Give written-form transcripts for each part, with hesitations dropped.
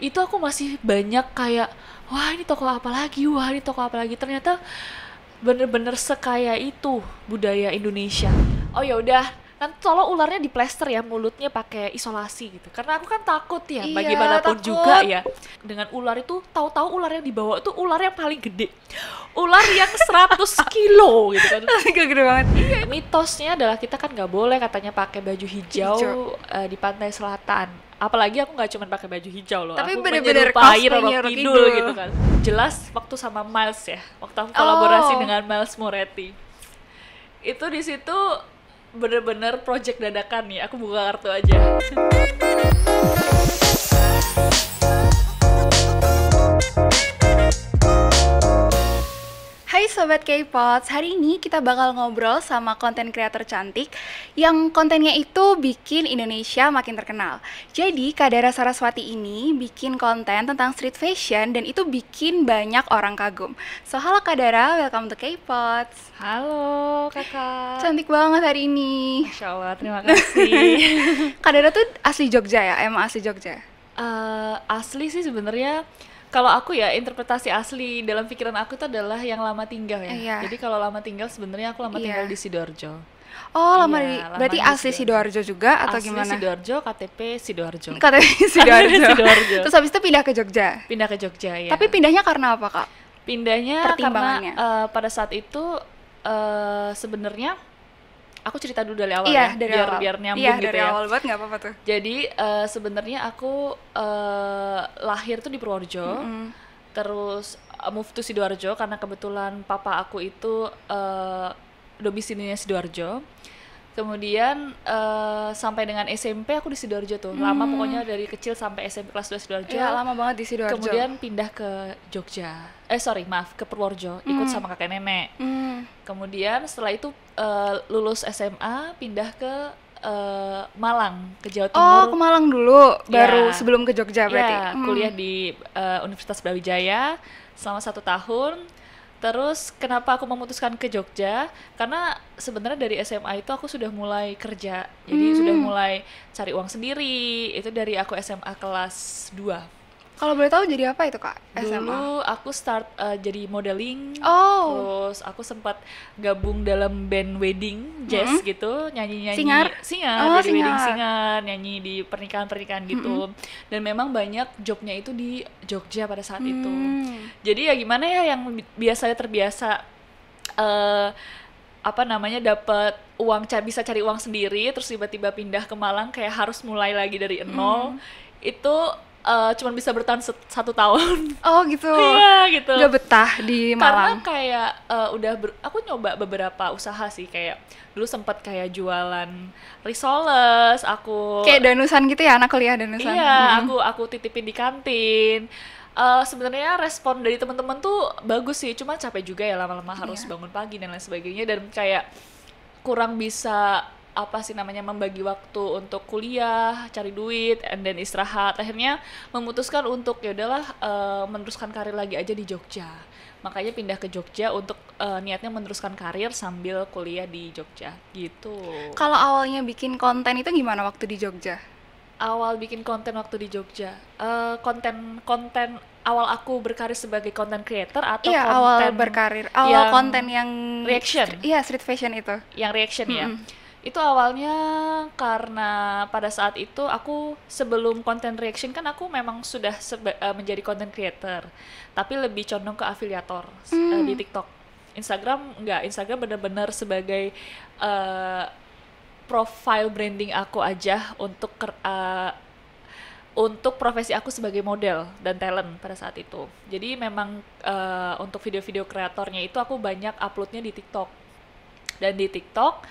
itu aku masih banyak kayak wah ini toko apa lagi, wah ini toko apa lagi. Ternyata bener-bener sekaya itu budaya Indonesia. Oh ya udah, kan tolong ularnya diplester ya, mulutnya pakai isolasi gitu. Karena aku kan takut ya, Iya, bagaimanapun juga takut. ya. Dengan ular itu, tahu-tahu ular yang dibawa tuh ular yang paling gede. Ular yang 100 kilo gitu kan. Gede banget. Mitosnya adalah kita kan nggak boleh katanya pakai baju hijau, Hijau. di pantai selatan. Apalagi aku nggak cuma pakai baju hijau loh, Tapi aku bener-bener menyerupai cosplay Roro Roro Kidul Kidul. gitu kan. Jelas waktu sama Miles ya, waktu aku kolaborasi Oh. dengan Miles Moretti. Itu di situ bener-bener project dadakan nih, aku buka kartu aja. Hai Sobat K-Pods, hari ini kita bakal ngobrol sama konten kreator cantik yang kontennya itu bikin Indonesia makin terkenal. Jadi Kak Dara Saraswati ini bikin konten tentang street fashion dan itu bikin banyak orang kagum. So halo Kak Dara, welcome to K-Pods. Halo kakak. Cantik banget hari ini. Masya Allah, terima kasih. Kak Dara tuh asli Jogja ya? Emang asli Jogja? Asli sih sebenarnya, kalau aku ya interpretasi asli dalam pikiran aku itu adalah yang lama tinggal ya. Iya. Jadi kalau lama tinggal sebenarnya aku lama Iya. tinggal di Sidoarjo. Oh lama Iya, berarti lama di asli Sidoarjo. Sidoarjo juga atau Asli gimana? Sidoarjo, KTP Sidoarjo. KTP Sidoarjo. Sidoarjo. Terus habis itu pindah ke Jogja. Pindah ke Jogja ya. Tapi pindahnya karena apa Kak? Pindahnya karena Pertimbangannya. pada saat itu sebenarnya aku cerita dulu dari awal Iya ya, dari biar awal. biar nyambung Iya gitu dari ya. awal banget nggak apa-apa tuh. Jadi sebenarnya aku lahir tuh di Purworejo, terus move to Sidoarjo karena kebetulan papa aku itu domisilinya Sidoarjo. Kemudian sampai dengan SMP aku di Sidoarjo tuh, lama pokoknya dari kecil sampai SMP kelas 2 Sidoarjo. Iya lama banget di Sidoarjo. Kemudian pindah ke Jogja, ke Purworejo, ikut sama kakek nenek. Kemudian setelah itu lulus SMA pindah ke Malang, ke Jawa Timur. Oh ke Malang dulu, baru Ya. sebelum ke Jogja berarti. Ya, kuliah di Universitas Brawijaya selama 1 tahun. Terus kenapa aku memutuskan ke Jogja? Karena sebenarnya dari SMA itu aku sudah mulai kerja, jadi sudah mulai cari uang sendiri. Itu dari aku SMA kelas 2. Kalau boleh tahu jadi apa itu Kak? SMA. Dulu aku start jadi modeling. Oh. Terus aku sempat gabung dalam band wedding jazz gitu, nyanyi-nyanyi Singer? Oh, jadi wedding singer. singer, nyanyi di pernikahan-pernikahan gitu. Dan memang banyak jobnya itu di Jogja pada saat itu. Jadi ya gimana ya, yang biasanya terbiasa dapat uang, bisa cari uang sendiri, terus tiba-tiba pindah ke Malang kayak harus mulai lagi dari nol. Itu cuman bisa bertahan 1 tahun. Oh gitu. Iya gitu. Gak betah di Karena Malang. kayak aku nyoba beberapa usaha sih, kayak dulu sempat kayak jualan risoles, aku Kayak danusan gitu ya, anak kuliah danusan. iya, aku titipin di kantin. Sebenarnya respon dari teman-teman tuh bagus sih, cuma capek juga ya lama-lama harus bangun pagi dan lain sebagainya, dan kayak kurang bisa membagi waktu untuk kuliah, cari duit, and then istirahat. Akhirnya memutuskan untuk ya udahlah meneruskan karir lagi aja di Jogja. Makanya pindah ke Jogja untuk niatnya meneruskan karir sambil kuliah di Jogja gitu. Kalau awalnya bikin konten itu gimana waktu di Jogja? Awal bikin konten waktu di Jogja, konten awal aku berkarir sebagai content creator atau Iya konten awal berkarir, awal yang konten yang reaction? Iya street fashion itu. Yang reaction ya. Itu awalnya karena pada saat itu aku sebelum konten reaction kan aku memang sudah menjadi content creator, tapi lebih condong ke afiliator di TikTok. Instagram enggak, Instagram benar-benar sebagai profile branding aku aja untuk profesi aku sebagai model dan talent pada saat itu. Jadi memang untuk video-video kreatornya itu aku banyak uploadnya di TikTok. Dan di TikTok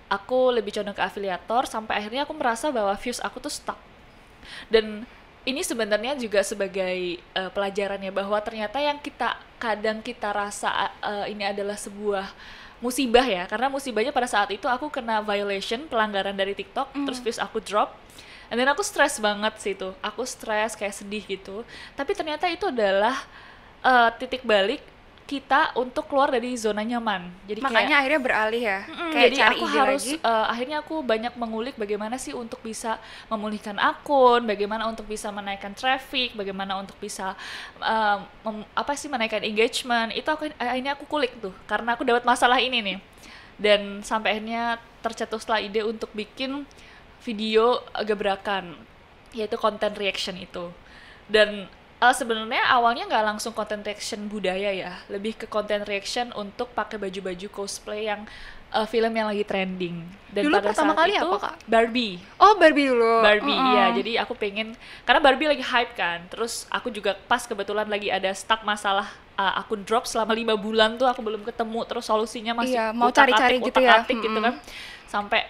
aku lebih condong ke afiliator, sampai akhirnya aku merasa bahwa views aku tuh stuck. Dan ini sebenarnya juga sebagai pelajarannya, bahwa ternyata yang kadang kita rasa ini adalah sebuah musibah ya, karena musibahnya pada saat itu aku kena violation, pelanggaran dari TikTok, terus views aku drop. And then aku stres banget sih itu, aku stres kayak sedih gitu. Tapi ternyata itu adalah titik balik kita untuk keluar dari zona nyaman. Jadi Makanya akhirnya beralih ya, kayak jadi cari aku ide harus lagi. akhirnya aku banyak mengulik bagaimana sih untuk bisa memulihkan akun, bagaimana untuk bisa menaikkan traffic, bagaimana untuk bisa menaikkan engagement. Itu akhirnya aku kulik tuh karena aku dapat masalah ini nih. Dan sampai akhirnya tercetuslah ide untuk bikin video gebrakan, yaitu content reaction itu. Dan sebenarnya awalnya nggak langsung content reaction budaya ya, lebih ke content reaction untuk pakai baju-baju cosplay yang film yang lagi trending. Dan Dulu pada pertama saat kali itu apa, Kak? Barbie. Oh, Barbie dulu. Barbie, iya. Jadi aku pengen, karena Barbie lagi hype kan. Terus aku juga pas kebetulan lagi ada stuck masalah akun drop selama 5 bulan tuh aku belum ketemu. Terus solusinya masih Iya, mau cari-cari gitu ya. gitu kan. Sampai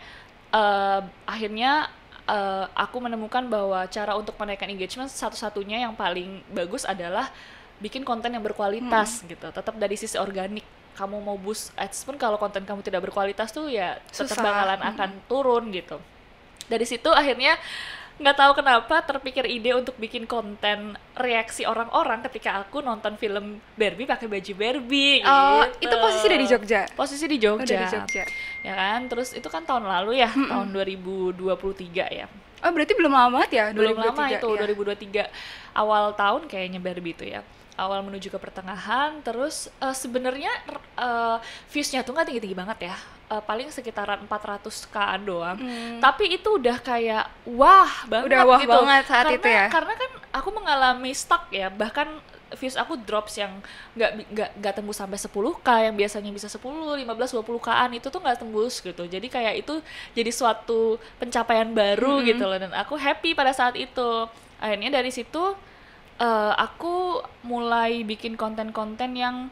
akhirnya aku menemukan bahwa cara untuk menaikkan engagement satu-satunya yang paling bagus adalah bikin konten yang berkualitas gitu. Tetap dari sisi organik. Kamu mau boost ads pun kalau konten kamu tidak berkualitas tuh ya tetap bakalan akan turun gitu. Dari situ akhirnya nggak tahu kenapa terpikir ide untuk bikin konten reaksi orang-orang ketika aku nonton film Barbie pakai baju Barbie Oh, gitu. itu posisi dari Jogja? Posisi di Jogja. Dari Jogja. Ya kan, terus itu kan tahun lalu ya, tahun 2023 ya. Oh, berarti belum lama banget ya? Belum lama 2023, itu, ya. 2023 awal tahun kayaknya Barbie itu ya. Awal menuju ke pertengahan, terus sebenarnya views-nya tuh nggak tinggi-tinggi banget ya. Paling sekitaran 400k doang. Tapi itu udah kayak wah banget Udah wah gitu. banget saat itu ya? Karena kan aku mengalami stuck ya, bahkan views aku drops yang nggak tembus sampai 10k, yang biasanya bisa 10, 15, 20k-an itu tuh nggak tembus gitu. Jadi kayak itu jadi suatu pencapaian baru gitu loh, dan aku happy pada saat itu. Akhirnya dari situ aku mulai bikin konten-konten yang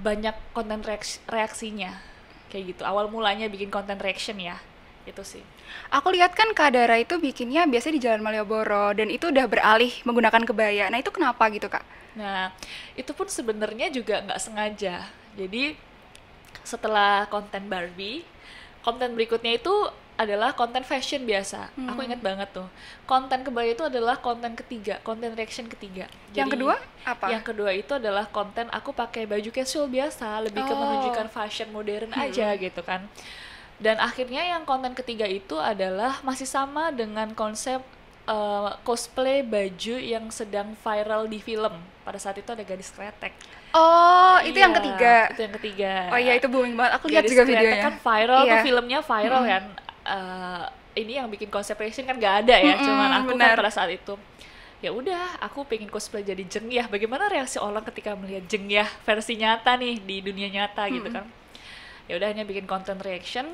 banyak konten reaksinya kayak gitu. Awal mulanya bikin konten reaction ya, itu sih. Aku lihat kan Kak Dara itu bikinnya biasanya di Jalan Malioboro dan itu udah beralih menggunakan kebaya. Nah, itu kenapa gitu, Kak? Nah, itu pun sebenarnya juga nggak sengaja. Jadi setelah konten Barbie, konten berikutnya itu adalah konten fashion biasa. Aku ingat banget tuh. Konten kebaya itu adalah konten ketiga, konten reaction ketiga. Yang kedua apa? Yang kedua itu adalah konten aku pakai baju casual biasa, lebih ke menunjukkan fashion modern aja gitu kan. Dan akhirnya yang konten ketiga itu adalah masih sama dengan konsep cosplay baju yang sedang viral di film. Pada saat itu ada gadis kretek. Oh, itu yang ketiga. Itu yang ketiga. Oh iya, itu booming banget. Aku lihat Gadis juga kretek videonya. kan viral Iya. tuh, filmnya viral kan. Ini yang bikin konsep fashion kan gak ada ya, cuman aku kan pada saat itu ya udah aku pengen cosplay jadi Jengyah. Bagaimana reaksi orang ketika melihat Jengyah versi nyata nih di dunia nyata gitu kan. Ya udah hanya bikin content reaction,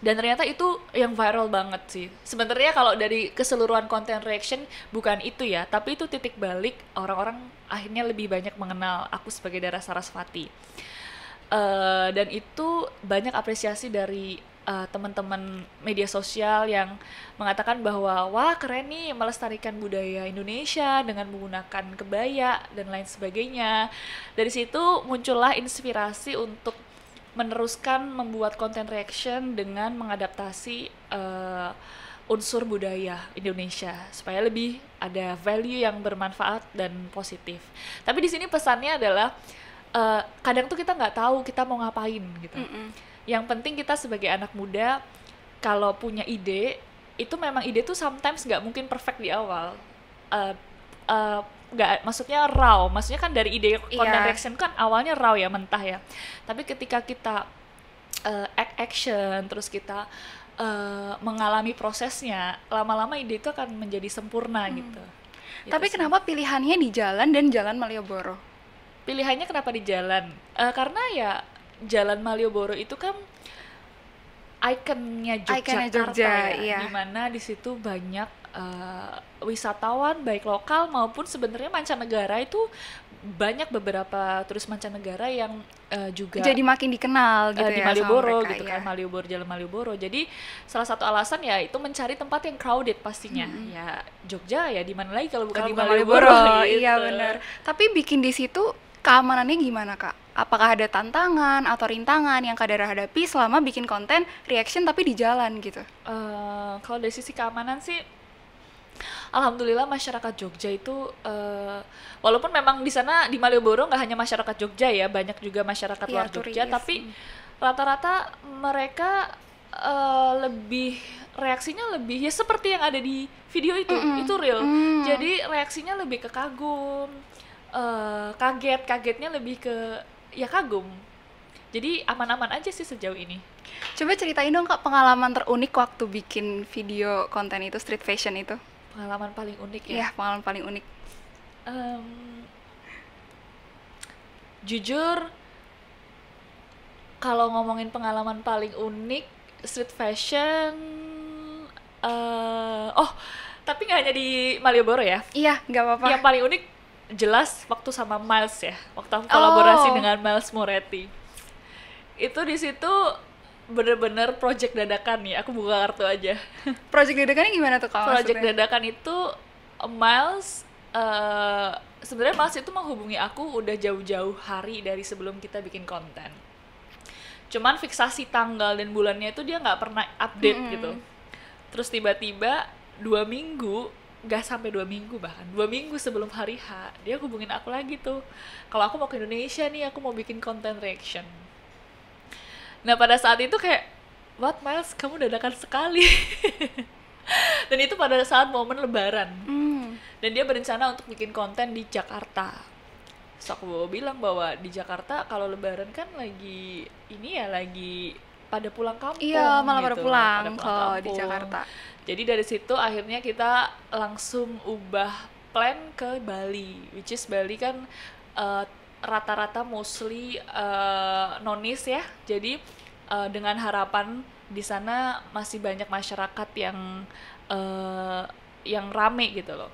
dan ternyata itu yang viral banget sih. Sebenarnya kalau dari keseluruhan content reaction bukan itu ya, tapi itu titik balik orang-orang akhirnya lebih banyak mengenal aku sebagai Dara Sarasvati. Dan itu banyak apresiasi dari teman-teman media sosial yang mengatakan bahwa wah keren nih melestarikan budaya Indonesia dengan menggunakan kebaya dan lain sebagainya. Dari situ muncullah inspirasi untuk meneruskan membuat content reaction dengan mengadaptasi unsur budaya Indonesia supaya lebih ada value yang bermanfaat dan positif. Tapi di sini pesannya adalah kadang tuh kita nggak tahu kita mau ngapain gitu. Yang penting kita sebagai anak muda kalau punya ide, itu memang ide tuh sometimes nggak mungkin perfect di awal. Nggak, maksudnya raw. Maksudnya kan dari ide content reaction kan awalnya raw ya, mentah ya. Tapi ketika kita action, terus kita mengalami prosesnya, lama-lama ide itu akan menjadi sempurna gitu. Tapi kenapa pilihannya di jalan dan Jalan Malioboro? Pilihannya kenapa di jalan? Karena ya Jalan Malioboro itu kan ikonnya Yogyakarta ya, iya. dimana di situ banyak wisatawan baik lokal maupun sebenarnya mancanegara. Itu banyak beberapa turis mancanegara yang juga jadi makin dikenal gitu di ya Malioboro sama mereka, gitu iya. kan, Malioboro, Jalan Malioboro. Jadi salah satu alasan ya itu mencari tempat yang crowded pastinya. Ya Jogja ya di mana lagi kalau bukan di Malioboro. Gitu. Iya benar. Tapi bikin di situ keamanannya gimana, Kak? Apakah ada tantangan atau rintangan yang Kak Dara hadapi selama bikin konten reaction tapi di jalan gitu? Kalau dari sisi keamanan sih Alhamdulillah masyarakat Jogja itu walaupun memang di sana di Malioboro nggak hanya masyarakat Jogja ya, banyak juga masyarakat Iya, luar Jogja, turis. tapi rata-rata mereka lebih reaksinya lebih ya seperti yang ada di video itu real. Jadi reaksinya lebih ke kagum, kagetnya lebih ke ya kagum. Jadi aman-aman aja sih sejauh ini. Coba ceritain dong Kak pengalaman terunik waktu bikin video konten itu, street fashion itu. Pengalaman paling unik ya. Iya, pengalaman paling unik. Em, jujur kalau ngomongin pengalaman paling unik street fashion, oh tapi nggak hanya di Malioboro ya. Iya, nggak apa-apa. Yang paling unik jelas waktu sama Miles ya, waktu aku kolaborasi Oh. dengan Miles Moretti. Itu di situ bener-bener project dadakan nih, aku buka kartu aja. Project dadakannya gimana tuh Kak Project maksudnya? dadakan itu Miles, sebenarnya Miles itu menghubungi aku udah jauh-jauh hari dari sebelum kita bikin konten. Cuman fiksasi tanggal dan bulannya itu dia nggak pernah update gitu. Terus tiba-tiba 2 minggu, nggak sampai 2 minggu, bahkan 2 minggu sebelum hari H, dia hubungin aku lagi tuh. Kalau aku mau ke Indonesia nih, aku mau bikin konten reaction. Nah pada saat itu kayak, what Miles, kamu dadakan sekali. Dan itu pada saat momen Lebaran. Dan dia berencana untuk bikin konten di Jakarta. So aku bilang bahwa di Jakarta kalau Lebaran kan lagi ini ya lagi pada pulang kampung. Iya, malah pada gitu. pulang Pada kalau di kampung. Jakarta. Jadi dari situ akhirnya kita langsung ubah plan ke Bali, which is Bali kan eh, rata-rata mostly nonis ya. Jadi dengan harapan di sana masih banyak masyarakat yang rame gitu loh.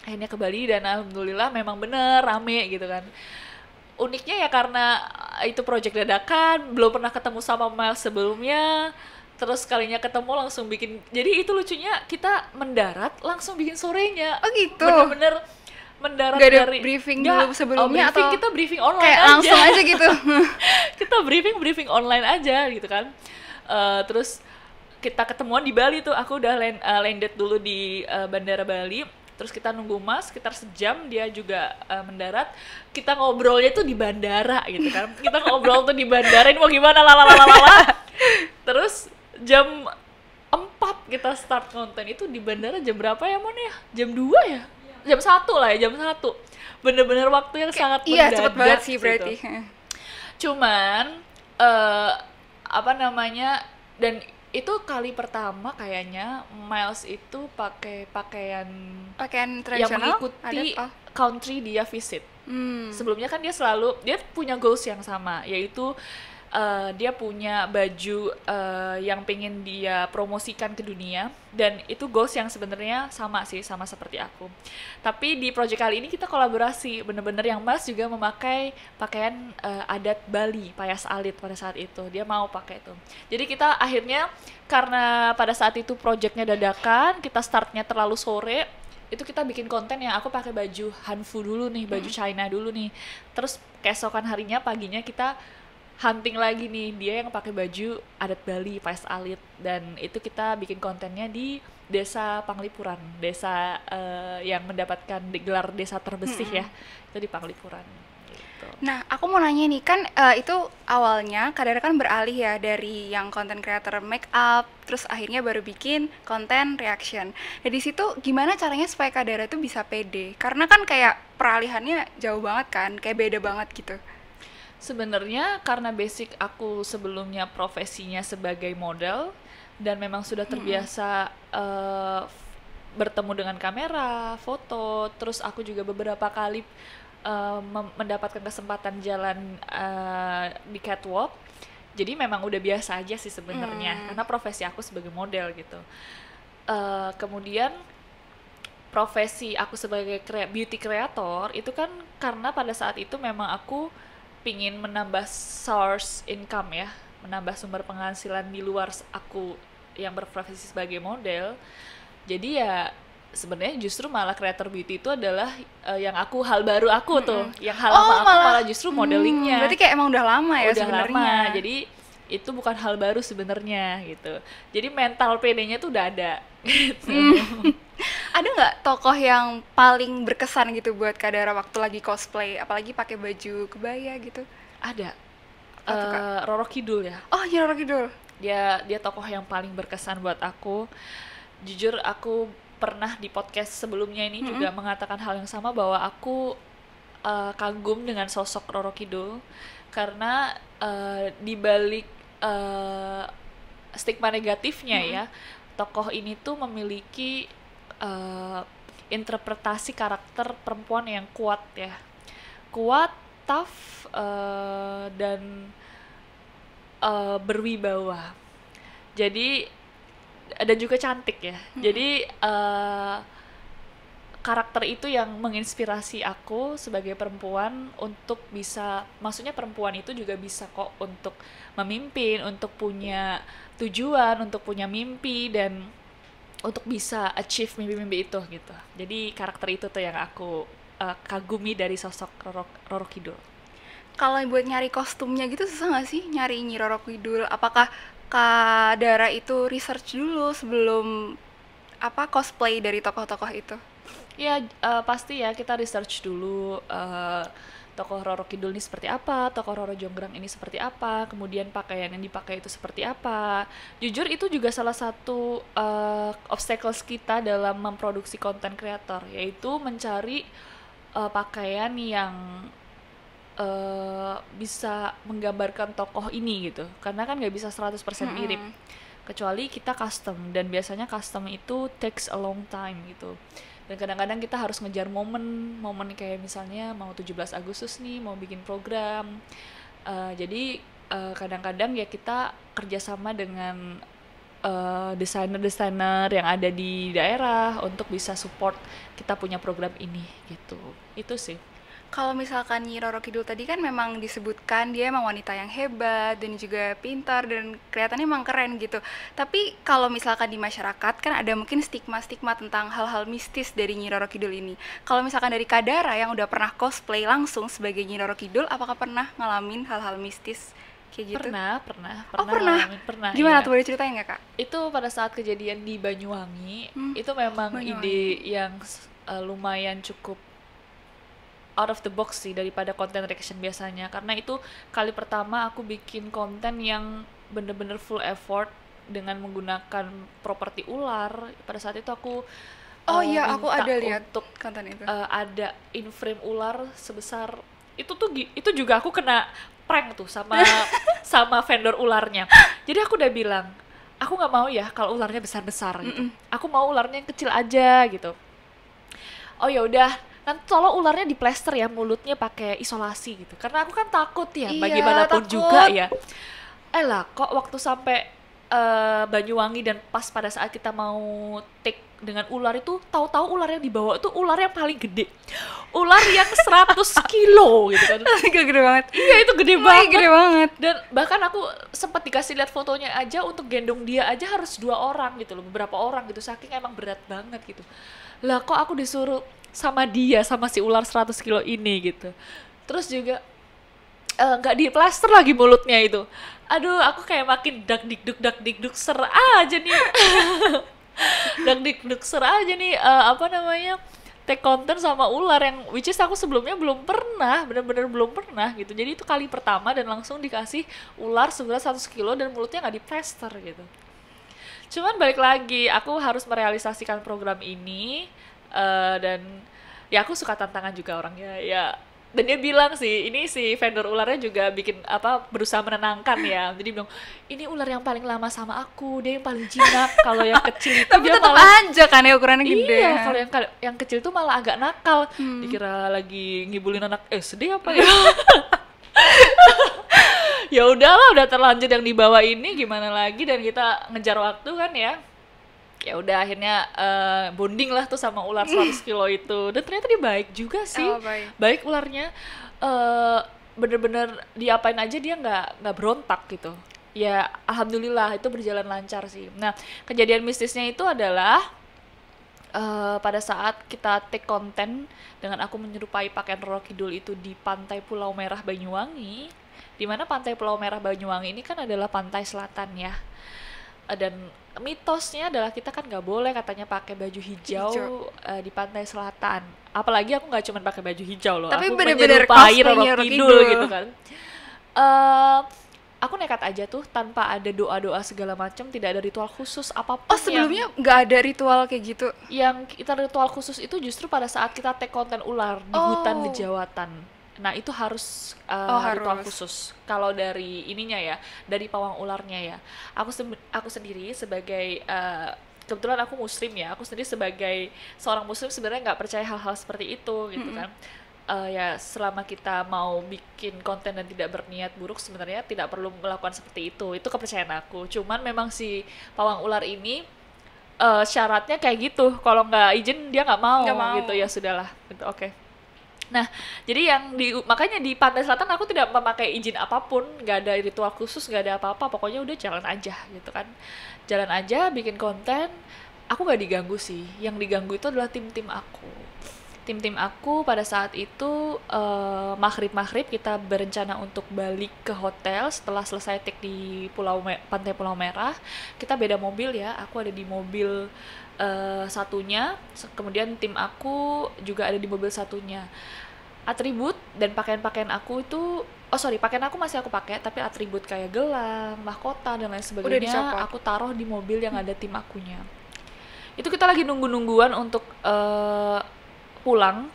Akhirnya ke Bali dan alhamdulillah memang bener rame gitu kan. Uniknya ya karena itu project dadakan, belum pernah ketemu sama Miles sebelumnya, terus kalinya ketemu langsung bikin, jadi itu lucunya kita mendarat langsung bikin sorenya. Oh gitu? Bener-bener mendarat Nggak ada dari briefing nggak, dulu sebelumnya briefing, atau kita briefing online kayak aja. langsung aja gitu? Kita briefing online aja gitu kan. Terus kita ketemuan di Bali tuh, aku udah landed dulu di Bandara Bali. Terus kita nunggu Mas sekitar sejam, dia juga mendarat. Kita ngobrolnya tuh di bandara gitu kan. Kita ngobrol tuh di bandara, ini mau gimana lalalala. Terus jam 4 kita start konten itu di bandara jam berapa ya Mon ya? Jam 2 ya? Jam 1 lah ya, jam 1. Bener-bener waktu yang sangat Iya, mendadak cepet banget sih gitu. berarti. Cuman apa namanya, dan itu kali pertama kayaknya Miles itu pakai pakaian Pakaian yang tradisional? mengikuti Adat? Oh. country dia visit. Hmm. Sebelumnya kan dia punya goals yang sama, yaitu dia punya baju yang pengen dia promosikan ke dunia, dan itu goals yang sebenarnya sama sih, sama seperti aku. Tapi di project kali ini kita kolaborasi, bener-bener yang Mas juga memakai pakaian adat Bali, payas alit pada saat itu, dia mau pakai itu. Jadi kita akhirnya, karena pada saat itu projectnya dadakan, kita startnya terlalu sore, itu kita bikin konten yang aku pakai baju Hanfu dulu nih, baju China dulu nih. Terus keesokan harinya paginya kita hunting lagi nih, dia yang pakai baju adat Bali, payas alit, dan itu kita bikin kontennya di desa Panglipuran, desa yang mendapatkan gelar desa terbersih ya, itu di Panglipuran gitu. Nah, aku mau nanya nih, kan itu awalnya Kak Dara kan beralih ya dari yang konten creator make up, terus akhirnya baru bikin konten reaction. Nah, di situ gimana caranya supaya Kak Dara tuh bisa pede? Karena kan kayak peralihannya jauh banget kan, kayak beda banget gitu. Sebenarnya karena basic aku sebelumnya profesinya sebagai model dan memang sudah terbiasa bertemu dengan kamera, foto, terus aku juga beberapa kali mendapatkan kesempatan jalan di catwalk. Jadi memang udah biasa aja sih sebenarnya, karena profesi aku sebagai model gitu. Kemudian profesi aku sebagai beauty creator itu kan karena pada saat itu memang aku pingin menambah source income ya, menambah sumber penghasilan di luar aku yang berprofesi sebagai model. Jadi ya sebenarnya justru malah creator beauty itu adalah yang hal baru aku tuh, yang hal lama aku malah justru modelingnya. Berarti kayak emang udah lama ya Udah sebenarnya. lama, jadi itu bukan hal baru sebenarnya gitu. Jadi mental PD-nya tuh udah ada gitu. Ada nggak tokoh yang paling berkesan gitu buat Kak Dara waktu lagi cosplay, apalagi pakai baju kebaya gitu? Ada. Apa tuh Kak? Roro Kidul ya. Oh, Nyi Roro Kidul. Dia tokoh yang paling berkesan buat aku. Jujur aku pernah di podcast sebelumnya ini juga mengatakan hal yang sama, bahwa aku kagum dengan sosok Roro Kidul karena di balik stigma negatifnya ya, tokoh ini tuh memiliki interpretasi karakter perempuan yang kuat ya, kuat, tough, dan berwibawa. Jadi dan juga cantik ya. Jadi karakter itu yang menginspirasi aku sebagai perempuan untuk bisa, maksudnya perempuan itu juga bisa kok untuk memimpin, untuk punya tujuan, untuk punya mimpi, dan untuk bisa achieve mimpi-mimpi itu gitu. Jadi karakter itu tuh yang aku kagumi dari sosok Roro Kidul. Kalau buat nyari kostumnya gitu susah nggak sih nyari Nyi Roro Kidul? Apakah Kak Dara itu research dulu sebelum apa cosplay dari tokoh-tokoh itu? Ya, pasti ya kita research dulu tokoh Roro Kidul ini seperti apa, tokoh Roro Jonggrang ini seperti apa, kemudian pakaian yang dipakai itu seperti apa. Jujur itu juga salah satu obstacles kita dalam memproduksi konten kreator, yaitu mencari pakaian yang bisa menggambarkan tokoh ini gitu. Karena kan nggak bisa 100% mirip. Kecuali kita custom, dan biasanya custom itu takes a long time gitu. Dan kadang-kadang kita harus ngejar momen kayak misalnya mau 17 Agustus nih, mau bikin program. Jadi kadang-kadang ya kita kerjasama dengan desainer-desainer yang ada di daerah untuk bisa support kita punya program ini gitu. Itu sih. Kalau misalkan Nyi Roro Kidul tadi kan memang disebutkan dia emang wanita yang hebat dan juga pintar dan kelihatannya emang keren gitu. Tapi kalau misalkan di masyarakat kan ada mungkin stigma-stigma tentang hal-hal mistis dari Nyi Roro Kidul ini. Kalau misalkan dari Kak Dara yang udah pernah cosplay langsung sebagai Nyi Roro Kidul, apakah pernah ngalamin hal-hal mistis kayak gitu? Pernah Oh, pernah. pernah. Gimana Iya. tuh, boleh ceritain nggak Kak? Itu pada saat kejadian di Banyuwangi, itu memang Banyuwangi. ide yang lumayan cukup out of the box sih daripada content reaction biasanya, karena itu kali pertama aku bikin konten yang bener-bener full effort dengan menggunakan properti ular. Pada saat itu aku Oh iya, aku minta ada lihat untuk konten itu. ada in frame ular sebesar itu tuh, itu juga aku kena prank tuh sama sama vendor ularnya. Jadi aku udah bilang, aku nggak mau ya kalau ularnya besar-besar gitu. Aku mau ularnya yang kecil aja gitu. Oh ya udah, nanti tolong ularnya di plester ya, mulutnya pakai isolasi gitu. Karena aku kan takut ya, Iya, bagaimanapun takut. juga ya. Lah kok waktu sampai Banyuwangi dan pas pada saat kita mau take dengan ular itu, tahu-tahu ular yang dibawa itu ular yang paling gede. Ular yang 100 kilo gitu kan. Gede banget. Iya, itu gede Wih, banget. gede banget. Dan bahkan aku sempat dikasih lihat fotonya aja, untuk gendong dia aja harus 2 orang gitu loh, beberapa orang gitu, saking emang berat banget gitu. Lah kok aku disuruh sama dia, sama si ular 100 kilo ini gitu. Terus juga nggak di plaster lagi mulutnya itu. Aduh, aku kayak makin dak dikduk ser aja nih. Dak dikduk ser aja nih, apa namanya, take konten sama ular yang which is aku sebelumnya belum pernah, bener-bener belum pernah gitu. Jadi itu kali pertama dan langsung dikasih ular seberat 100 kilo dan mulutnya nggak di plaster gitu. Cuman balik lagi, aku harus merealisasikan program ini, dan ya aku suka tantangan juga orangnya ya. Dan dia bilang sih, ini si vendor ularnya juga bikin apa, berusaha menenangkan ya. Jadi bilang, ini ular yang paling lama sama aku, dia yang paling jinak. Kalau yang kecil itu Tapi dia tetap malah, aja kan ya ukurannya gede. iya, kalau yang kecil tuh malah agak nakal. Dikira lagi ngibulin anak SD apa ya. Ya udahlah, udah terlanjur yang dibawa ini, gimana lagi, dan kita ngejar waktu kan ya. Ya udah akhirnya bonding lah tuh sama ular 100 kilo itu, dan ternyata dia baik juga sih. Oh, baik. Ularnya bener-bener diapain aja dia nggak berontak gitu. Ya alhamdulillah itu berjalan lancar sih. Nah, kejadian mistisnya itu adalah pada saat kita take konten dengan aku menyerupai pakaian Roro Kidul itu di pantai Pulau Merah Banyuwangi, di mana pantai Pulau Merah Banyuwangi ini kan adalah pantai selatan ya. Dan mitosnya adalah kita kan nggak boleh katanya pakai baju hijau, Hijau. di pantai selatan. Apalagi aku nggak cuma pakai baju hijau loh, Tapi aku bener-bener menyerupai cosplay Roro Roro Kidul Kidul. gitu kan. Eh, aku nekat aja tuh tanpa ada doa-doa segala macam, tidak ada ritual khusus apapun. Oh, sebelumnya nggak ada ritual kayak gitu? Yang kita ritual khusus itu justru pada saat kita take konten ular di hutan Oh. Dejawatan. Nah, itu harus Oh, ritual harus. khusus. Kalau dari ininya ya, dari pawang ularnya ya. Aku sendiri sebagai kebetulan aku muslim ya. Aku sendiri sebagai seorang muslim sebenarnya nggak percaya hal-hal seperti itu gitu kan. Ya selama kita mau bikin konten dan tidak berniat buruk sebenarnya tidak perlu melakukan seperti itu kepercayaan aku. Cuman memang si pawang ular ini syaratnya kayak gitu, kalau nggak izin dia nggak mau, Nggak mau. gitu. Ya sudahlah gitu, oke. Nah, jadi makanya di pantai selatan aku tidak memakai izin apapun, nggak ada ritual khusus, nggak ada apa-apa, pokoknya udah jalan aja gitu kan, jalan aja bikin konten. Aku nggak diganggu sih, yang diganggu itu adalah tim-tim aku pada saat itu. Maghrib kita berencana untuk balik ke hotel setelah selesai take di pantai Pulau Merah. Kita beda mobil ya, aku ada di mobil satunya, kemudian tim aku juga ada di mobil satunya. Atribut dan pakaian-pakaian aku itu, pakaian aku masih aku pakai, tapi atribut kayak gelang, mahkota dan lain Udah sebagainya dicopot. aku taruh di mobil yang ada tim akunya. Itu kita lagi nunggu-nungguan untuk pulang,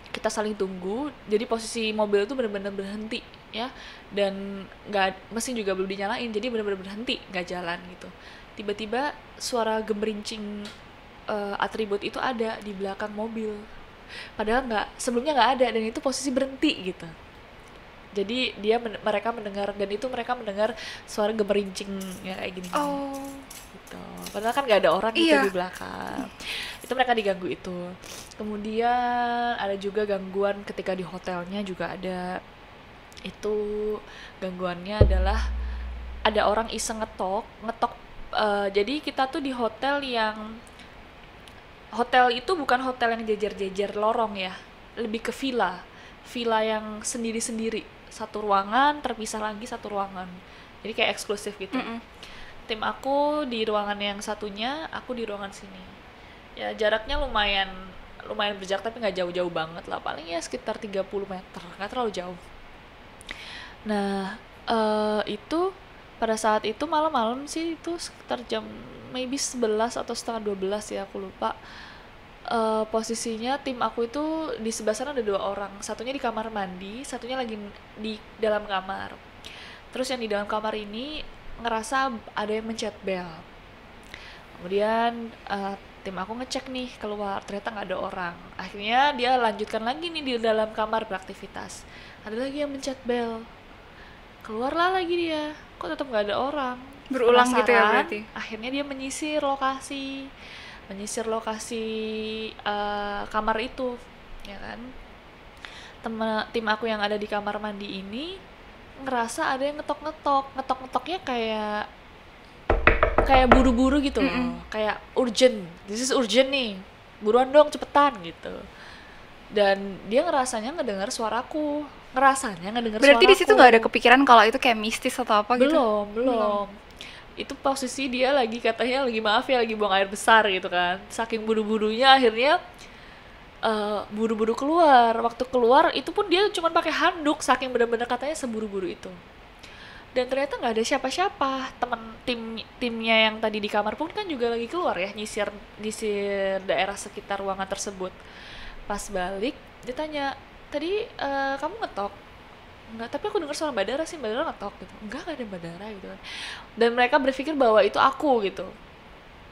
kita saling tunggu, jadi posisi mobil itu benar-benar berhenti ya, dan nggak, mesin juga belum dinyalain, jadi benar-benar berhenti, nggak jalan gitu. Tiba-tiba suara gemerincing atribut itu ada di belakang mobil, padahal sebelumnya nggak ada, dan itu posisi berhenti gitu. Jadi mereka mendengar, dan itu mereka mendengar suara gemerincing ya kayak gini Oh. gitu. Padahal kan nggak ada orang gitu Iya. di belakang. Itu mereka diganggu itu. Kemudian ada juga gangguan ketika di hotelnya juga ada. Itu gangguannya adalah ada orang iseng ngetok. Jadi kita tuh di hotel itu bukan hotel yang jejer-jejer lorong ya, lebih ke villa yang sendiri-sendiri, satu ruangan terpisah lagi satu ruangan, jadi kayak eksklusif gitu. Tim aku di ruangan yang satunya, aku di ruangan sini. Ya jaraknya lumayan berjarak, tapi nggak jauh-jauh banget lah, paling ya sekitar 30 meter, nggak terlalu jauh. Nah, itu pada saat itu malam-malam sih, itu sekitar jam maybe 11 atau setengah 12 ya, aku lupa. Posisinya tim aku itu di sebelah sana ada 2 orang, satunya di kamar mandi, satunya lagi di dalam kamar. Terus yang di dalam kamar ini ngerasa ada yang mencet bel. Kemudian tim aku ngecek nih keluar, ternyata nggak ada orang. Akhirnya dia lanjutkan lagi nih di dalam kamar beraktivitas, ada lagi yang mencet bel. Keluarlah lagi dia, kok tetap nggak ada orang. Berulang gitu ya Penasaran, berarti? akhirnya dia menyisir lokasi kamar itu, ya kan. Tim aku yang ada di kamar mandi ini ngerasa ada yang ngetoknya kayak buru-buru gitu loh, kayak urgent, this is urgent nih, buruan dong, cepetan gitu. Dan dia ngedengar suaraku. Berarti di situ nggak ada kepikiran kalau itu kayak mistis atau apa gitu? Belum. Itu posisi dia katanya lagi maaf ya, lagi buang air besar gitu kan. Saking buru-burunya akhirnya buru-buru keluar. Waktu keluar itu pun dia cuma pakai handuk, saking benar-benar katanya seburu-buru itu. Dan ternyata nggak ada siapa-siapa. Timnya yang tadi di kamar pun kan juga lagi keluar ya, nyisir daerah sekitar ruangan tersebut. Pas balik dia tanya, tadi kamu ngetok? Enggak, tapi aku dengar suara Mbak Dara ngetok gitu. Enggak ada Mbak Dara gitu kan. Dan mereka berpikir bahwa itu aku gitu.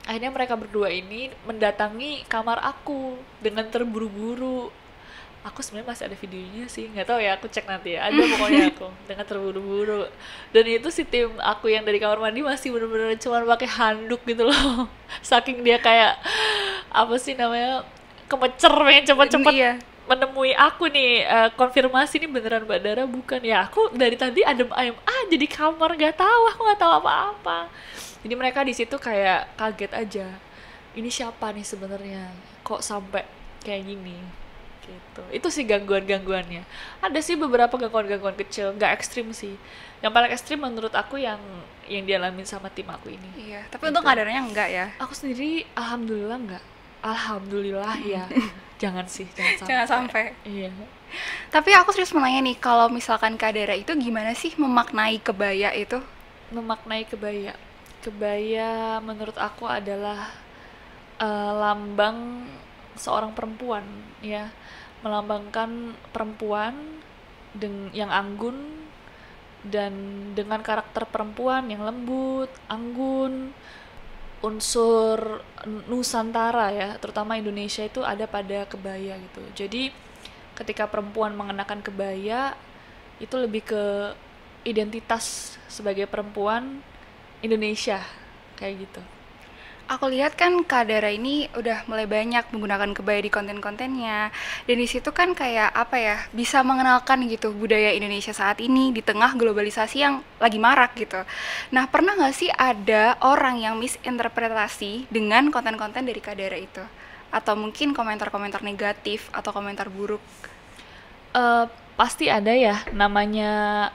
Akhirnya mereka berdua ini mendatangi kamar aku dengan terburu-buru. Aku sebenarnya masih ada videonya sih, nggak tahu ya, aku cek nanti ya. Ada pokoknya aku dengan terburu-buru. Dan itu si tim aku yang dari kamar mandi masih bener-bener cuma pakai handuk gitu loh. Saking dia kayak apa sih namanya, kemecer, pengen cepet-cepet Iya. menemui aku nih, konfirmasi nih beneran Mbak Dara bukan ya. Aku dari tadi adem ayem aja di kamar, nggak tahu apa-apa. Jadi mereka di situ kayak kaget aja, ini siapa nih sebenarnya, kok sampai kayak gini gitu. Itu sih gangguan-gangguannya. Ada sih beberapa gangguan-gangguan kecil, nggak ekstrim sih. Yang paling ekstrim menurut aku yang dialamin sama tim aku ini. Iya, tapi Gitu. untuk kadarnya enggak ya. Aku sendiri alhamdulillah nggak. Alhamdulillah ya. Jangan sih, jangan sampai. Jangan sampai. Iya. Tapi aku serius menanya nih, kalau misalkan Kadara itu gimana sih memaknai kebaya itu? Memaknai kebaya. Kebaya menurut aku adalah lambang seorang perempuan ya, melambangkan perempuan yang anggun dan dengan karakter perempuan yang lembut, anggun, unsur Nusantara ya, terutama Indonesia itu ada pada kebaya gitu. Jadi ketika perempuan mengenakan kebaya itu lebih ke identitas sebagai perempuan Indonesia kayak gitu. Aku lihat kan Kadara ini udah mulai banyak menggunakan kebaya di konten-kontennya. Dan di situ kan kayak apa ya, bisa mengenalkan gitu budaya Indonesia saat ini di tengah globalisasi yang lagi marak gitu. Nah, pernah nggak sih ada orang yang misinterpretasi dengan konten-konten dari Kadara itu? Atau mungkin komentar-komentar negatif atau komentar buruk? Eh, Pasti ada ya, namanya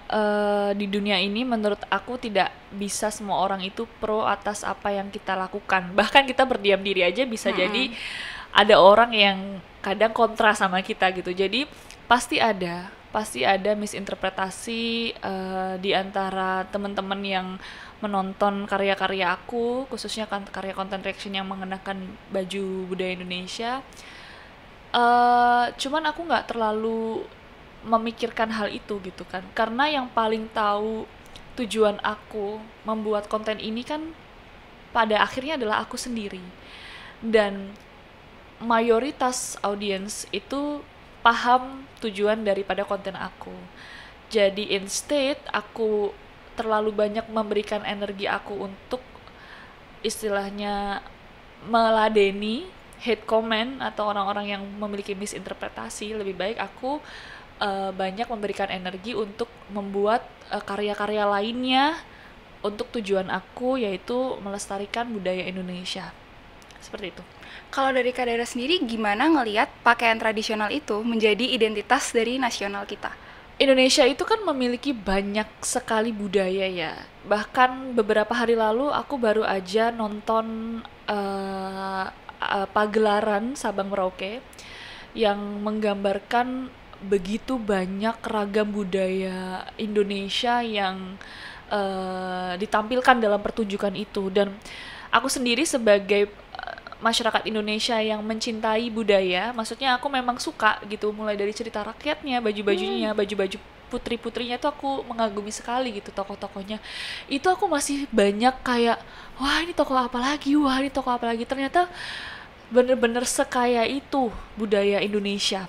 di dunia ini menurut aku tidak bisa semua orang itu pro atas apa yang kita lakukan. Bahkan kita berdiam diri aja bisa jadi ada orang yang kadang kontra sama kita gitu. Jadi pasti ada misinterpretasi di antara teman-teman yang menonton karya-karya aku, khususnya karya content reaction yang mengenakan baju budaya Indonesia. Cuman aku nggak terlalu memikirkan hal itu gitu kan, karena yang paling tahu tujuan aku membuat konten ini kan pada akhirnya adalah aku sendiri, dan mayoritas audiens itu paham tujuan daripada konten aku. Jadi instead aku terlalu banyak memberikan energi aku untuk istilahnya meladeni hate comment atau orang-orang yang memiliki misinterpretasi, lebih baik aku banyak memberikan energi untuk membuat karya-karya lainnya untuk tujuan aku, yaitu melestarikan budaya Indonesia. Seperti itu. Kalau dari Kadara sendiri gimana ngelihat pakaian tradisional itu menjadi identitas dari nasional kita? Indonesia itu kan memiliki banyak sekali budaya ya. Bahkan beberapa hari lalu aku baru aja nonton pagelaran Sabang Merauke yang menggambarkan begitu banyak ragam budaya Indonesia yang ditampilkan dalam pertunjukan itu. Dan aku sendiri sebagai masyarakat Indonesia yang mencintai budaya, maksudnya aku memang suka gitu, mulai dari cerita rakyatnya, baju-bajunya, baju-baju putri-putrinya tuh aku mengagumi sekali gitu, tokoh-tokohnya. Itu aku masih banyak kayak, wah ini tokoh apa lagi, wah ini tokoh apa lagi. Ternyata bener-bener sekaya itu budaya Indonesia.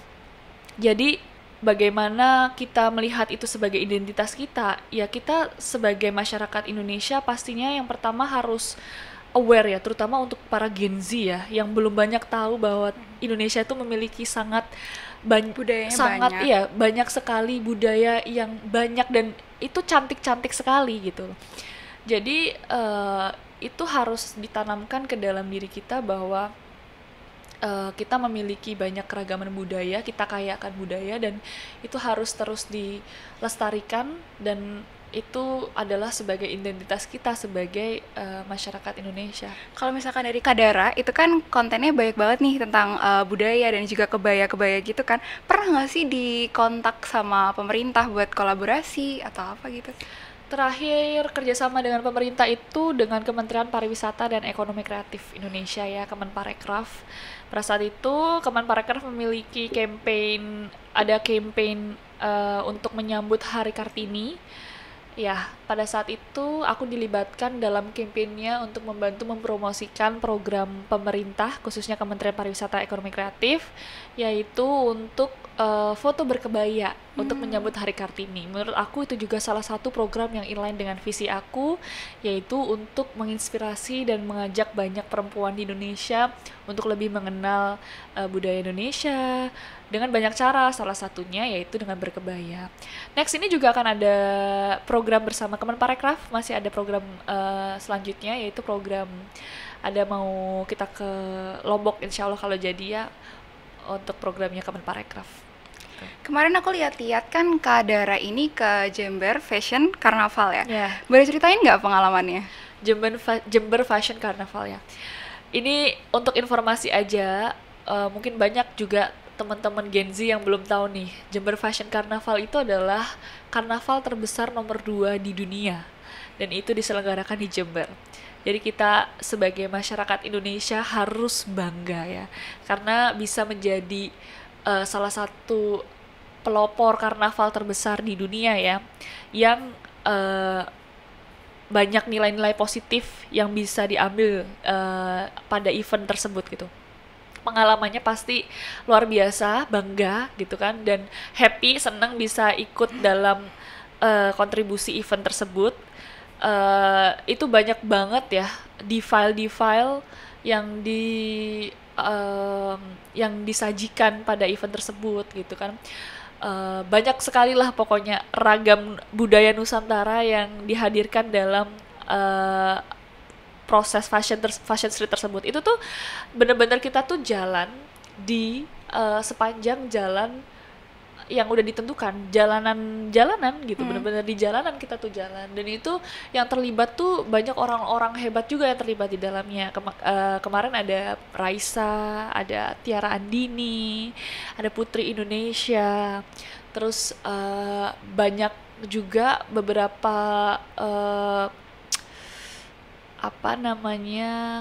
Jadi bagaimana kita melihat itu sebagai identitas kita? Ya kita sebagai masyarakat Indonesia pastinya yang pertama harus aware ya, terutama untuk para Gen Z ya, yang belum banyak tahu bahwa Indonesia itu memiliki Budayanya sangat banyak. iya, banyak sekali budaya yang banyak dan itu cantik-cantik sekali gitu. Jadi itu harus ditanamkan ke dalam diri kita bahwa kita memiliki banyak keragaman budaya, kita kayakan budaya, dan itu harus terus dilestarikan, dan itu adalah sebagai identitas kita sebagai masyarakat Indonesia. Kalau misalkan dari Kadara, itu kan kontennya banyak banget nih tentang budaya dan juga kebaya-kebaya gitu kan. Pernah nggak sih dikontak sama pemerintah buat kolaborasi atau apa gitu? Terakhir kerjasama dengan pemerintah itu dengan Kementerian Pariwisata dan Ekonomi Kreatif Indonesia ya, Kemenparekraf. Pada saat itu Kemenparekraf memiliki ada campaign untuk menyambut Hari Kartini. Ya, pada saat itu aku dilibatkan dalam kampanyenya untuk membantu mempromosikan program pemerintah, khususnya Kementerian Pariwisata Ekonomi Kreatif, yaitu untuk foto berkebaya untuk menyambut Hari Kartini. Menurut aku itu juga salah satu program yang inline dengan visi aku, yaitu untuk menginspirasi dan mengajak banyak perempuan di Indonesia untuk lebih mengenal budaya Indonesia dengan banyak cara, salah satunya yaitu dengan berkebaya. Next ini juga akan ada program bersama Kemenparekraf, masih ada program selanjutnya, yaitu program ada mau kita ke Lombok insya Allah kalau jadi ya, untuk programnya Kemenparekraf. Kemarin aku lihat-lihat kan Kak Dara ini ke Jember Fashion Carnaval ya. Ya, Boleh ceritain nggak pengalamannya? Jember Fashion Carnaval ya. Ini untuk informasi aja, mungkin banyak juga teman-teman Gen Z yang belum tahu nih. Jember Fashion Carnaval itu adalah karnaval terbesar nomor 2 di dunia. Dan itu diselenggarakan di Jember. Jadi kita sebagai masyarakat Indonesia harus bangga ya. Karena bisa menjadi salah satu pelopor karnaval terbesar di dunia ya. Yang banyak nilai-nilai positif yang bisa diambil pada event tersebut gitu. Pengalamannya pasti luar biasa, bangga gitu kan, dan happy, senang bisa ikut dalam kontribusi event tersebut. Itu banyak banget ya di file yang yang disajikan pada event tersebut gitu kan. Banyak sekali lah pokoknya ragam budaya Nusantara yang dihadirkan dalam proses fashion street tersebut. Itu tuh bener-bener kita tuh jalan di sepanjang jalan yang udah ditentukan, jalanan gitu, bener-bener di jalanan kita tuh jalan. Dan itu yang terlibat tuh banyak orang-orang hebat juga yang terlibat di dalamnya. Kemarin ada Raisa, ada Tiara Andini, ada Putri Indonesia, terus banyak juga beberapa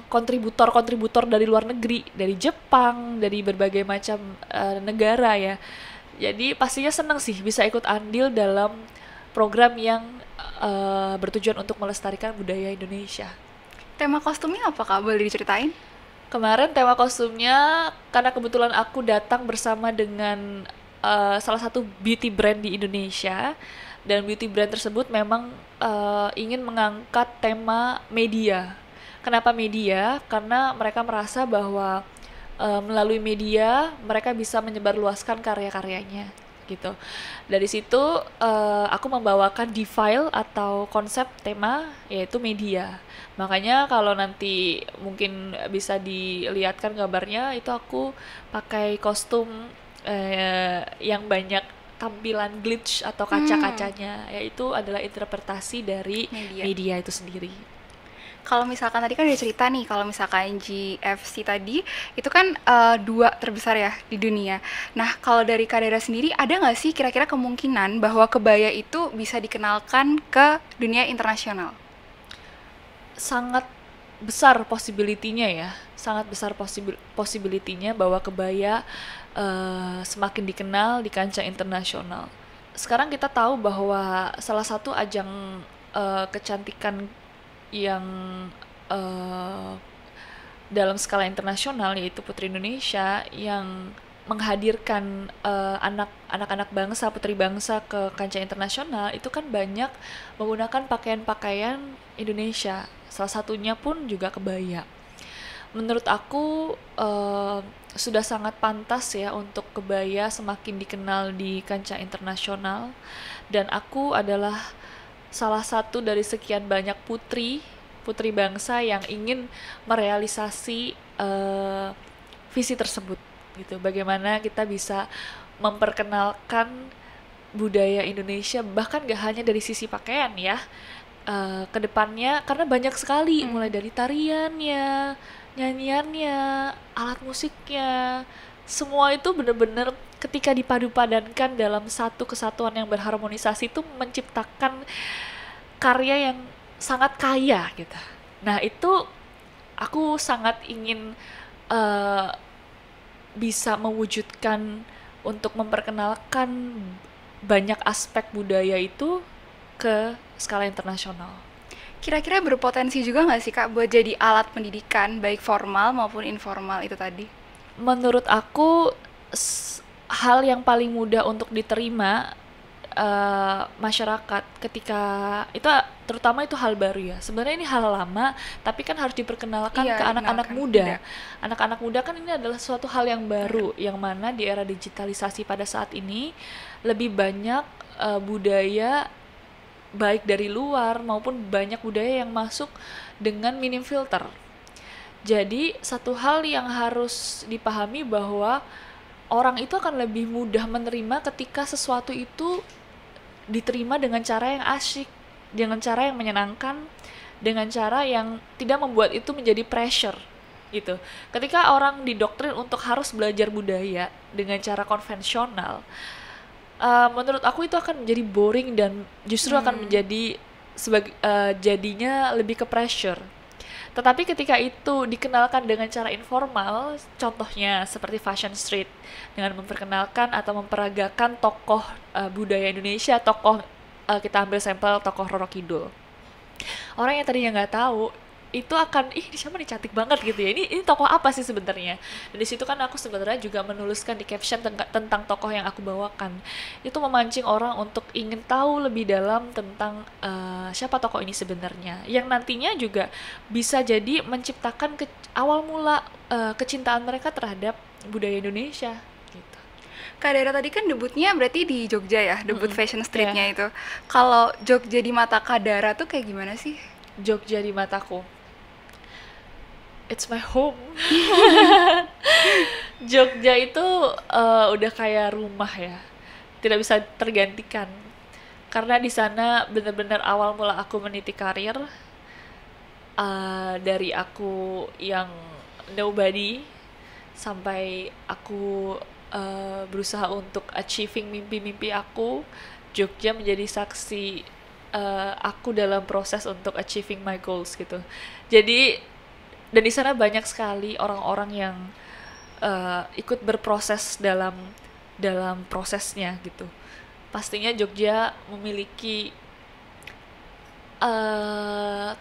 kontributor dari luar negeri, dari Jepang, dari berbagai macam negara ya. Jadi pastinya senang sih bisa ikut andil dalam program yang bertujuan untuk melestarikan budaya Indonesia. Tema kostumnya apa Kak? Boleh diceritain? Kemarin tema kostumnya karena kebetulan aku datang bersama dengan salah satu beauty brand di Indonesia, dan beauty brand tersebut memang ingin mengangkat tema media. Kenapa media? Karena mereka merasa bahwa melalui media mereka bisa menyebarluaskan karya-karyanya gitu. Dari situ aku membawakan D-file atau konsep tema yaitu media. Makanya kalau nanti mungkin bisa dilihatkan gambarnya, itu aku pakai kostum yang banyak tampilan glitch atau kaca-kacanya, yaitu adalah interpretasi dari media itu sendiri. Kalau misalkan tadi kan udah cerita nih, kalau misalkan GFC tadi itu kan 2 terbesar ya di dunia. Nah, kalau dari Kak Dara sendiri ada nggak sih kira-kira kemungkinan bahwa kebaya itu bisa dikenalkan ke dunia internasional? Sangat besar possibility-nya ya, sangat besar possibility-nya bahwa kebaya semakin dikenal di kancah internasional. Sekarang kita tahu bahwa salah satu ajang kecantikan yang dalam skala internasional yaitu Putri Indonesia yang menghadirkan anak-anak bangsa, putri bangsa ke kancah internasional, itu kan banyak menggunakan pakaian-pakaian Indonesia. Salah satunya pun juga kebaya. Menurut aku sudah sangat pantas ya untuk kebaya semakin dikenal di kancah internasional, dan aku adalah salah satu dari sekian banyak putri bangsa yang ingin merealisasi visi tersebut gitu. Bagaimana kita bisa memperkenalkan budaya Indonesia, bahkan gak hanya dari sisi pakaian ya, kedepannya, karena banyak sekali mulai dari tariannya, nyanyiannya, alat musiknya, semua itu benar-benar ketika dipadu-padankan dalam satu kesatuan yang berharmonisasi itu menciptakan karya yang sangat kaya gitu. Nah itu aku sangat ingin bisa mewujudkan untuk memperkenalkan banyak aspek budaya itu ke skala internasional. Kira-kira berpotensi juga nggak sih Kak buat jadi alat pendidikan baik formal maupun informal itu tadi? Menurut aku hal yang paling mudah untuk diterima masyarakat ketika itu, terutama itu hal baru ya. Sebenarnya ini hal lama, tapi kan harus diperkenalkan ke anak-anak muda. Anak-anak muda kan ini adalah suatu hal yang baru, yang mana di era digitalisasi pada saat ini lebih banyak budaya baik dari luar maupun banyak budaya yang masuk dengan minim filter. Jadi satu hal yang harus dipahami bahwa orang itu akan lebih mudah menerima ketika sesuatu itu diterima dengan cara yang asyik, dengan cara yang menyenangkan, dengan cara yang tidak membuat itu menjadi pressure gitu. Ketika orang didoktrin untuk harus belajar budaya dengan cara konvensional, menurut aku itu akan menjadi boring dan justru akan menjadi jadinya lebih ke pressure. Tetapi ketika itu dikenalkan dengan cara informal, contohnya seperti Fashion Street, dengan memperkenalkan atau memperagakan tokoh budaya Indonesia, kita ambil sampel tokoh Roro Kidul. Orang yang tadinya nggak tahu itu akan ini siapa nih, cantik banget gitu ya, ini tokoh apa sih sebenarnya. Dan di situ kan aku sebenarnya juga menuliskan di caption tentang tokoh yang aku bawakan, itu memancing orang untuk ingin tahu lebih dalam tentang siapa tokoh ini sebenarnya, yang nantinya juga bisa jadi menciptakan awal mula kecintaan mereka terhadap budaya Indonesia gitu. Kak Dara tadi kan debutnya berarti di Jogja ya, debut Fashion Street-nya itu. Kalau Jogja di mata Kak Dara tuh kayak gimana sih? Jogja di mataku, it's my home. Jogja itu udah kayak rumah ya, tidak bisa tergantikan. Karena di sana benar-benar awal mula aku meniti karir, dari aku yang nobody sampai aku berusaha untuk achieving mimpi-mimpi aku. Jogja menjadi saksi aku dalam proses untuk achieving my goals gitu. Jadi dan di sana banyak sekali orang-orang yang ikut berproses dalam prosesnya gitu. Pastinya Jogja memiliki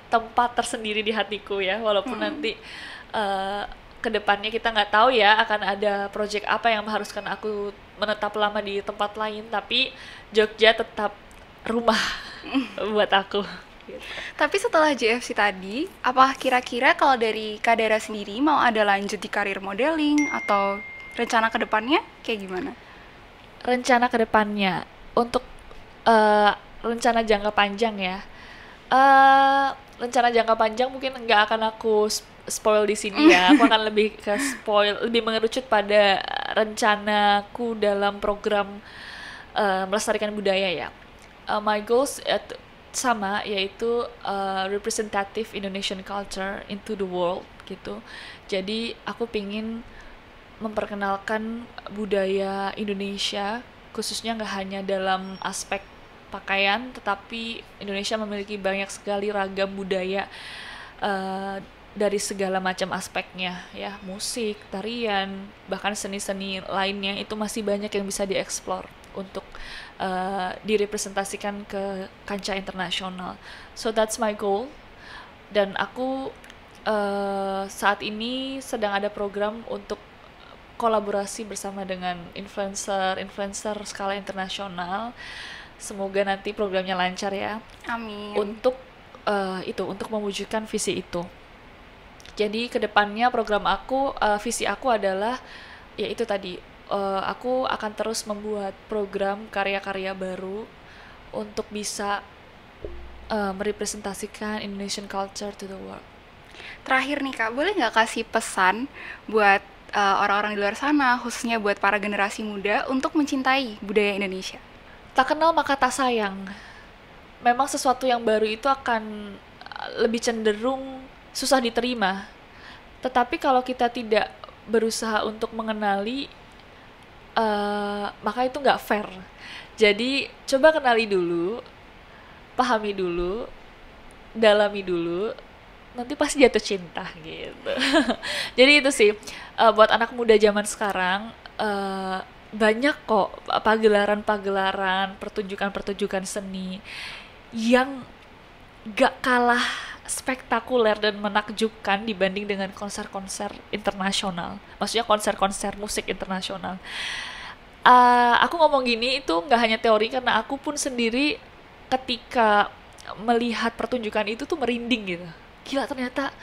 tempat tersendiri di hatiku ya, walaupun nanti kedepannya kita nggak tahu ya akan ada project apa yang mengharuskan aku menetap lama di tempat lain, tapi Jogja tetap rumah buat aku. Tapi setelah JFC tadi, apa kira-kira kalau dari Kak Dara sendiri mau ada lanjut di karir modeling atau rencana ke depannya kayak gimana? Rencana ke depannya untuk rencana jangka panjang ya. Rencana jangka panjang mungkin nggak akan aku spoil di sini ya. Aku akan lebih ke lebih mengerucut pada rencanaku dalam program melestarikan budaya ya. My goals sama, yaitu representative Indonesian culture into the world gitu. Jadi aku pingin memperkenalkan budaya Indonesia, khususnya nggak hanya dalam aspek pakaian, tetapi Indonesia memiliki banyak sekali ragam budaya dari segala macam aspeknya ya, musik, tarian, bahkan seni-seni lainnya itu masih banyak yang bisa dieksplor untuk direpresentasikan ke kancah internasional. So that's my goal. Dan aku saat ini sedang ada program untuk kolaborasi bersama dengan influencer skala internasional. Semoga nanti programnya lancar ya. Amin. Untuk untuk mewujudkan visi itu. Jadi kedepannya program aku, visi aku adalah ya itu tadi, aku akan terus membuat program karya-karya baru untuk bisa merepresentasikan Indonesian culture to the world. Terakhir nih Kak, boleh nggak kasih pesan buat orang-orang di luar sana, khususnya buat para generasi muda untuk mencintai budaya Indonesia? Tak kenal maka tak sayang. Memang sesuatu yang baru itu akan lebih cenderung susah diterima. Tetapi kalau kita tidak berusaha untuk mengenali, maka itu nggak fair. Jadi coba kenali dulu, pahami dulu, dalami dulu, nanti pasti jatuh cinta gitu. Jadi itu sih, buat anak muda zaman sekarang, banyak kok pagelaran-pagelaran, pertunjukan-pertunjukan seni yang gak kalah spektakuler dan menakjubkan dibanding dengan konser-konser internasional. Maksudnya konser-konser musik internasional. Aku ngomong gini itu gak hanya teori, karena aku pun sendiri ketika melihat pertunjukan itu tuh merinding gitu. Gila, ternyata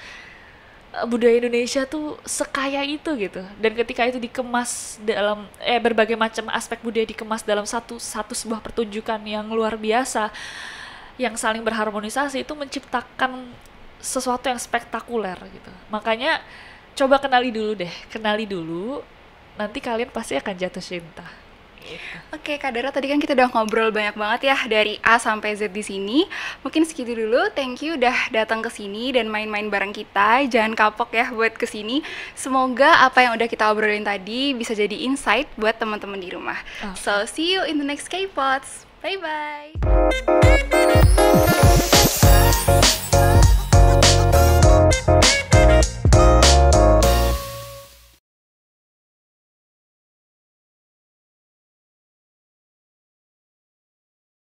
budaya Indonesia tuh sekaya itu gitu. Dan ketika itu dikemas dalam berbagai macam aspek budaya dikemas dalam satu sebuah pertunjukan yang luar biasa, yang saling berharmonisasi, itu menciptakan sesuatu yang spektakuler gitu. Makanya coba kenali dulu deh, nanti kalian pasti akan jatuh cinta. Gitu. Oke, Kak Dara, tadi kan kita udah ngobrol banyak banget ya dari A sampai Z di sini. Mungkin segitu dulu. Thank you udah datang ke sini dan main-main bareng kita. Jangan kapok ya buat ke sini. Semoga apa yang udah kita obrolin tadi bisa jadi insight buat teman-teman di rumah. So, see you in the next K-Pods. Bye-bye.